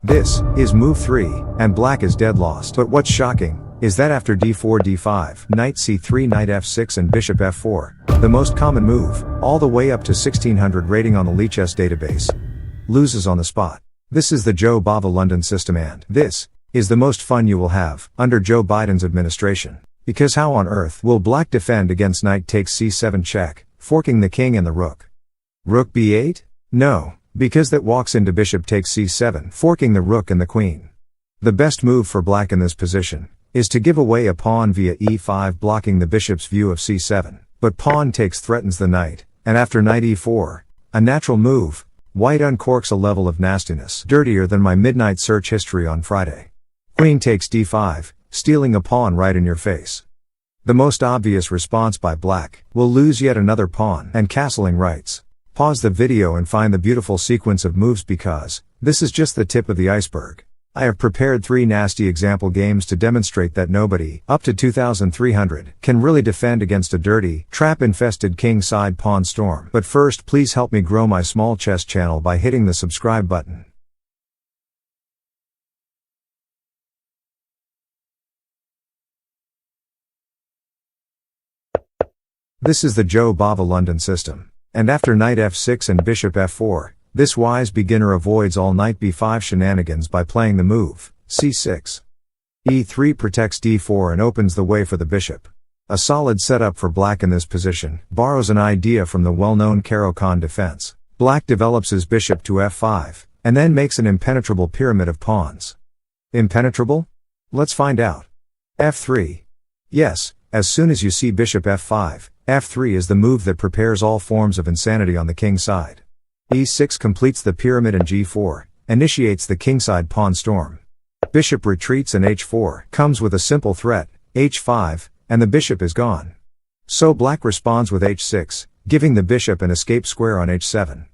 This is move 3, and black is dead lost. But what's shocking is that after d4 d5, knight c3, knight f6 and bishop f4, the most common move, all the way up to 1600 rating on the Lichess database, loses on the spot. This is the Joe Bava London system, and this is the most fun you will have under Joe Biden's administration. Because how on earth will black defend against knight takes c7 check, forking the king and the rook? Rook b8? No, because that walks into bishop takes c7, forking the rook and the queen. The best move for black in this position is to give away a pawn via e5, blocking the bishop's view of c7, but pawn takes threatens the knight, and after knight e4, a natural move, white uncorks a level of nastiness dirtier than my midnight search history on Friday. Queen takes d5, stealing a pawn right in your face. The most obvious response by black will lose yet another pawn and castling rights. Pause the video and find the beautiful sequence of moves, because this is just the tip of the iceberg. I have prepared 3 nasty example games to demonstrate that nobody, up to 2300, can really defend against a dirty, trap-infested king-side pawn storm. But first, please help me grow my small chess channel by hitting the subscribe button. This is the Joe Bava London system. And after knight f6 and bishop f4, this wise beginner avoids all knight b5 shenanigans by playing the move, c6. e3 protects d4 and opens the way for the bishop. A solid setup for black in this position, borrows an idea from the well-known Caro-Kann defense. Black develops his bishop to f5, and then makes an impenetrable pyramid of pawns. Impenetrable? Let's find out. f3. Yes, as soon as you see bishop f5, f3 is the move that prepares all forms of insanity on the king side. e6 completes the pyramid, and g4 initiates the kingside pawn storm. Bishop retreats and h4 comes with a simple threat, h5, and the bishop is gone. So black responds with h6, giving the bishop an escape square on h7.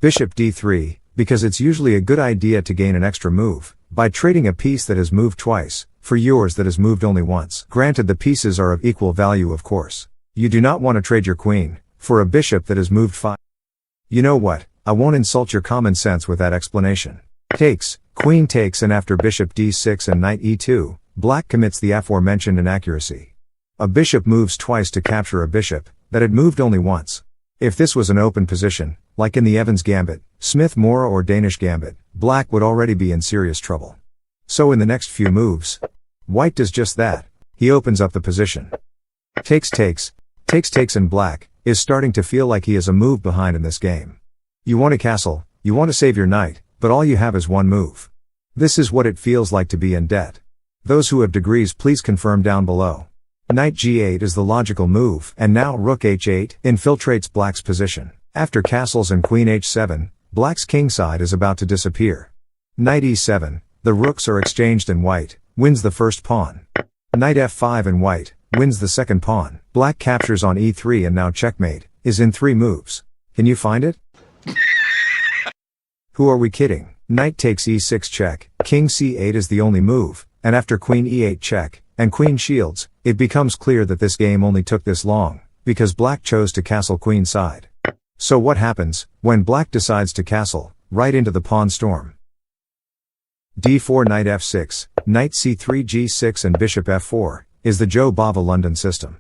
Bishop d3, because it's usually a good idea to gain an extra move by trading a piece that has moved twice for yours that has moved only once. Granted, the pieces are of equal value, of course. You do not want to trade your queen for a bishop that has moved 5. You know what? I won't insult your common sense with that explanation. Takes, queen takes, and after bishop d6 and knight e2, black commits the aforementioned inaccuracy. A bishop moves twice to capture a bishop that had moved only once. If this was an open position, like in the Evans Gambit, Smith-Morra or Danish Gambit, black would already be in serious trouble. So in the next few moves, white does just that. He opens up the position. Takes, and black is starting to feel like he is a move behind in this game. You want to castle, you want to save your knight, but all you have is one move. This is what it feels like to be in debt. Those who have degrees, please confirm down below. Knight g8 is the logical move, and now rook h8 infiltrates black's position. After castles and queen h7, black's kingside is about to disappear. Knight e7, the rooks are exchanged and white wins the first pawn. Knight f5 and white wins the second pawn. Black captures on e3, and now checkmate is in 3 moves. Can you find it? Who are we kidding? Knight takes e6 check, king c8 is the only move, and after queen e8 check, and queen shields, it becomes clear that this game only took this long because black chose to castle queen side. So what happens when black decides to castle right into the pawn storm? d4, knight f6, knight c3, g6 and bishop f4 is the Joe Bava London system.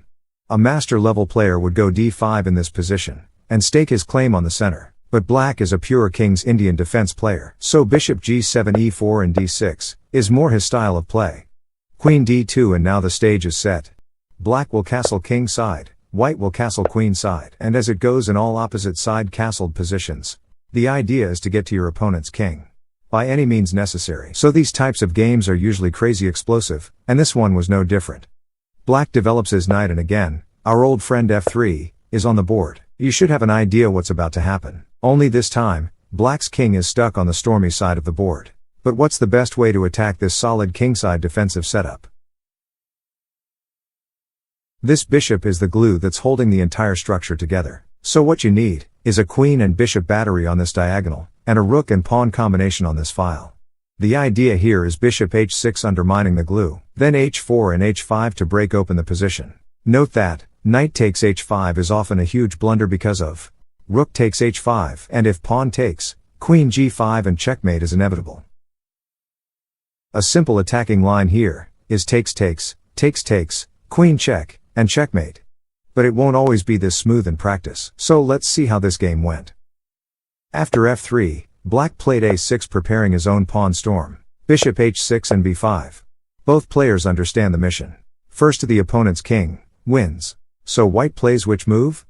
A master level player would go d5 in this position and stake his claim on the center. But black is a pure King's Indian defense player, so bishop g7, e4 and d6 is more his style of play. Queen d2, and now the stage is set. Black will castle king side, white will castle queen side, and as it goes in all opposite side castled positions, the idea is to get to your opponent's king by any means necessary. So these types of games are usually crazy explosive, and this one was no different. Black develops his knight, and again, our old friend f3 is on the board. You should have an idea what's about to happen. Only this time, black's king is stuck on the stormy side of the board. But what's the best way to attack this solid kingside defensive setup? This bishop is the glue that's holding the entire structure together. So what you need is a queen and bishop battery on this diagonal, and a rook and pawn combination on this file. The idea here is bishop h6 undermining the glue, then h4 and h5 to break open the position. Note that knight takes h5 is often a huge blunder because of rook takes h5, and if pawn takes, queen g5 and checkmate is inevitable. A simple attacking line here is takes, queen check, and checkmate. But it won't always be this smooth in practice, so let's see how this game went. After f3, black played a6 preparing his own pawn storm. Bishop h6 and b5. Both players understand the mission. First to the opponent's king, wins. So white plays which move?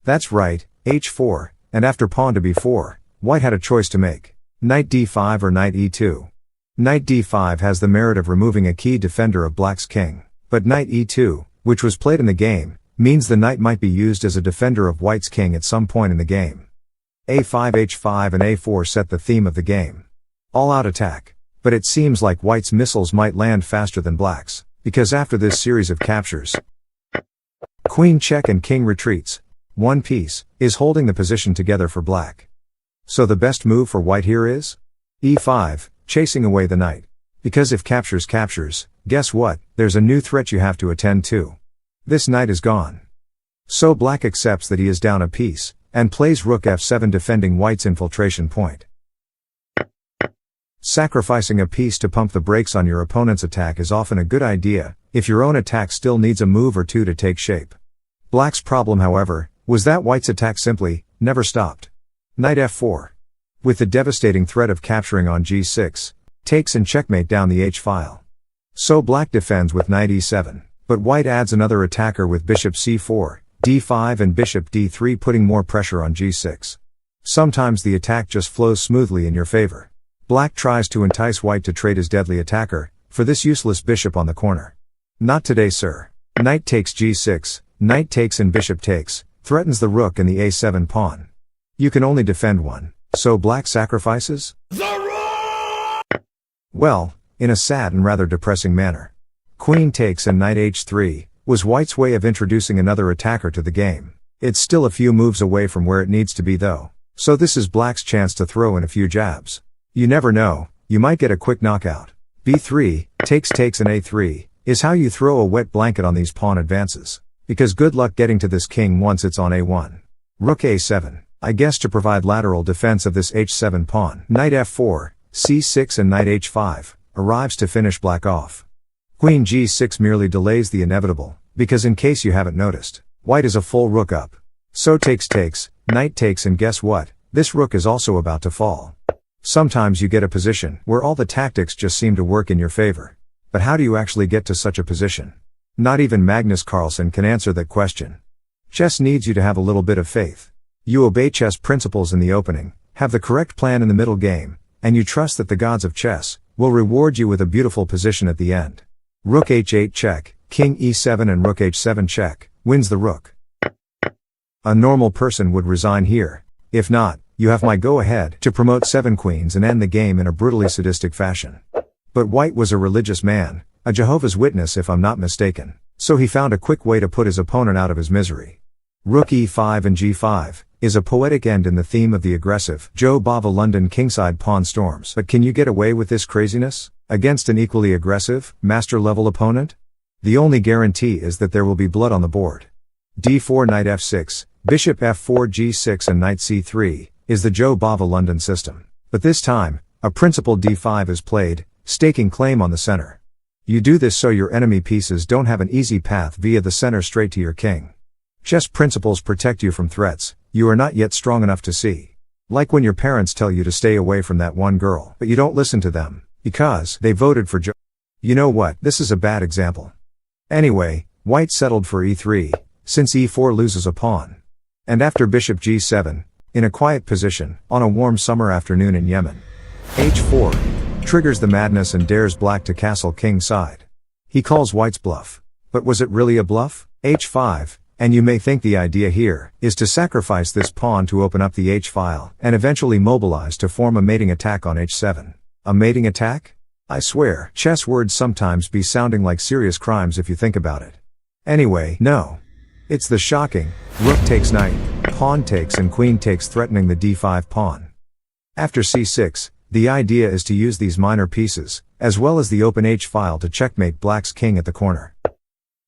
That's right, h4, and after pawn to b4, white had a choice to make. Knight d5 or knight e2. Knight d5 has the merit of removing a key defender of black's king, but knight e2, which was played in the game, means the knight might be used as a defender of white's king at some point in the game. a5 h5 and a4 set the theme of the game. All-out attack. But it seems like white's missiles might land faster than black's, because after this series of captures, queen check and king retreats, one piece is holding the position together for black. So the best move for white here is e5, chasing away the knight. Because if captures, guess what, there's a new threat you have to attend to. This knight is gone. So black accepts that he is down a piece, and plays rook f7 defending white's infiltration point. Sacrificing a piece to pump the brakes on your opponent's attack is often a good idea, if your own attack still needs a move or two to take shape. Black's problem, however, was that white's attack simply never stopped. Knight f4. With the devastating threat of capturing on g6, takes and checkmate down the h-file. So black defends with knight e7, but white adds another attacker with bishop c4, d5 and bishop d3 putting more pressure on g6. Sometimes the attack just flows smoothly in your favor. Black tries to entice white to trade his deadly attacker for this useless bishop on the corner. Not today, sir. Knight takes g6, knight takes and bishop takes, threatens the rook and the a7 pawn. You can only defend one, so black sacrifices the rook! Well, in a sad and rather depressing manner. Queen takes and knight h3 was white's way of introducing another attacker to the game. It's still a few moves away from where it needs to be though, so this is black's chance to throw in a few jabs. You never know, you might get a quick knockout. b3, takes and a3, is how you throw a wet blanket on these pawn advances. Because good luck getting to this king once it's on a1. Rook a7, I guess to provide lateral defense of this h7 pawn. Knight f4, c6 and knight h5, arrives to finish black off. Queen g6 merely delays the inevitable, because in case you haven't noticed, white is a full rook up. So takes, knight takes and guess what, this rook is also about to fall. Sometimes you get a position where all the tactics just seem to work in your favor. But how do you actually get to such a position? Not even Magnus Carlsen can answer that question. Chess needs you to have a little bit of faith. You obey chess principles in the opening, have the correct plan in the middle game, and you trust that the gods of chess will reward you with a beautiful position at the end. Rook h8 check, king e7 and rook h7 check, wins the rook. A normal person would resign here. If not, you have my go-ahead to promote 7 queens and end the game in a brutally sadistic fashion. But white was a religious man, a Jehovah's Witness if I'm not mistaken, so he found a quick way to put his opponent out of his misery. Rook e5 and g5 is a poetic end in the theme of the aggressive Joe Bava London kingside pawn storms. But can you get away with this craziness against an equally aggressive, master-level opponent? The only guarantee is that there will be blood on the board. d4 knight f6, bishop f4 g6 and knight c3 is the Joe Bava London system. But this time, a principal d5 is played, staking claim on the center. You do this so your enemy pieces don't have an easy path via the center straight to your king. Chess principles protect you from threats you are not yet strong enough to see. Like when your parents tell you to stay away from that one girl, but you don't listen to them, because they voted for Joe. You know what, this is a bad example. Anyway, white settled for e3, since e4 loses a pawn. And after bishop g7, in a quiet position, on a warm summer afternoon in Yemen, h4 triggers the madness and dares black to castle king side. He calls white's bluff. But was it really a bluff? h5, and you may think the idea here is to sacrifice this pawn to open up the h-file and eventually mobilize to form a mating attack on h7. A mating attack? I swear, chess words sometimes be sounding like serious crimes if you think about it. Anyway, no. It's the shocking, rook takes knight, pawn takes and queen takes threatening the d5 pawn. After c6, the idea is to use these minor pieces, as well as the open h-file to checkmate black's king at the corner.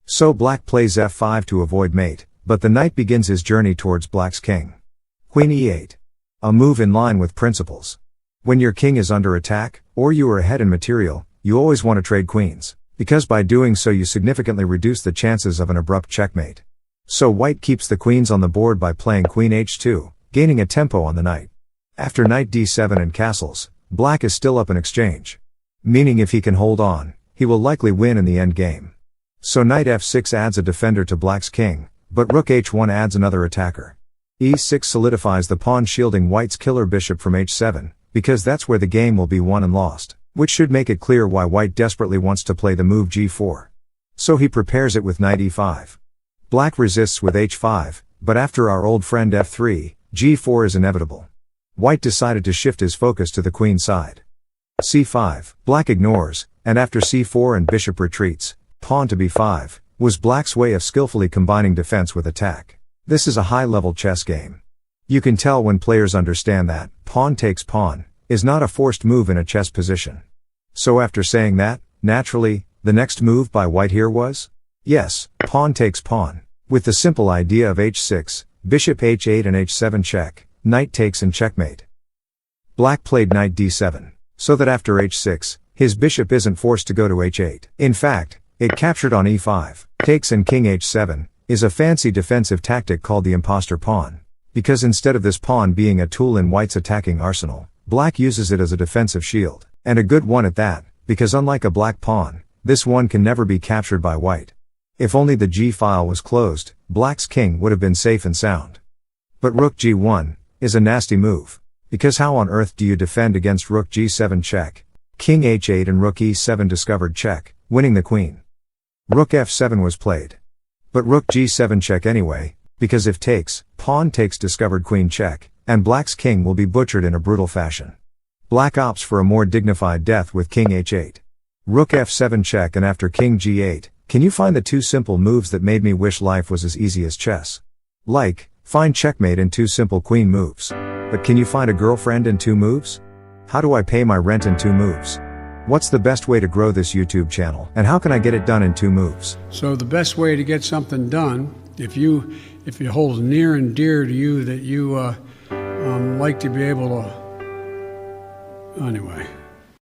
So black plays f5 to avoid mate, but the knight begins his journey towards black's king. Queen e8. A move in line with principles. When your king is under attack, or you are ahead in material, you always want to trade queens, because by doing so you significantly reduce the chances of an abrupt checkmate. So white keeps the queens on the board by playing queen h2, gaining a tempo on the knight. After knight d7 and castles, black is still up in exchange. Meaning if he can hold on, he will likely win in the endgame. So knight f6 adds a defender to black's king, but rook h1 adds another attacker. e6 solidifies the pawn shielding white's killer bishop from h7, because that's where the game will be won and lost, which should make it clear why white desperately wants to play the move g4. So he prepares it with knight e5. Black resists with h5, but after our old friend f3, g4 is inevitable. White decided to shift his focus to the queen side. c5, black ignores, and after c4 and bishop retreats, pawn to b5, was black's way of skillfully combining defense with attack. This is a high-level chess game. You can tell when players understand that pawn takes pawn is not a forced move in a chess position. So after saying that, naturally, the next move by white here was? Yes, pawn takes pawn, with the simple idea of h6, bishop h8 and h7 check, knight takes and checkmate. Black played knight d7, so that after h6, his bishop isn't forced to go to h8. In fact, it captured on e5, takes and king h7, is a fancy defensive tactic called the imposter pawn. Because instead of this pawn being a tool in white's attacking arsenal, black uses it as a defensive shield, and a good one at that, because unlike a black pawn, this one can never be captured by white. If only the g-file was closed, black's king would have been safe and sound. But rook g1 is a nasty move, because how on earth do you defend against rook g7 check, king h8 and rook e7 discovered check, winning the queen? Rook f7 was played. But rook g7 check anyway, because if takes, pawn takes discovered queen check, and black's king will be butchered in a brutal fashion. Black opts for a more dignified death with king h8. Rook f7 check, and after king g8, can you find the two simple moves that made me wish life was as easy as chess? Like, find checkmate in two simple queen moves. But can you find a girlfriend in 2 moves? How do I pay my rent in 2 moves? What's the best way to grow this YouTube channel, and how can I get it done in 2 moves? So the best way to get something done, if it holds near and dear to you that you like to be able to, anyway.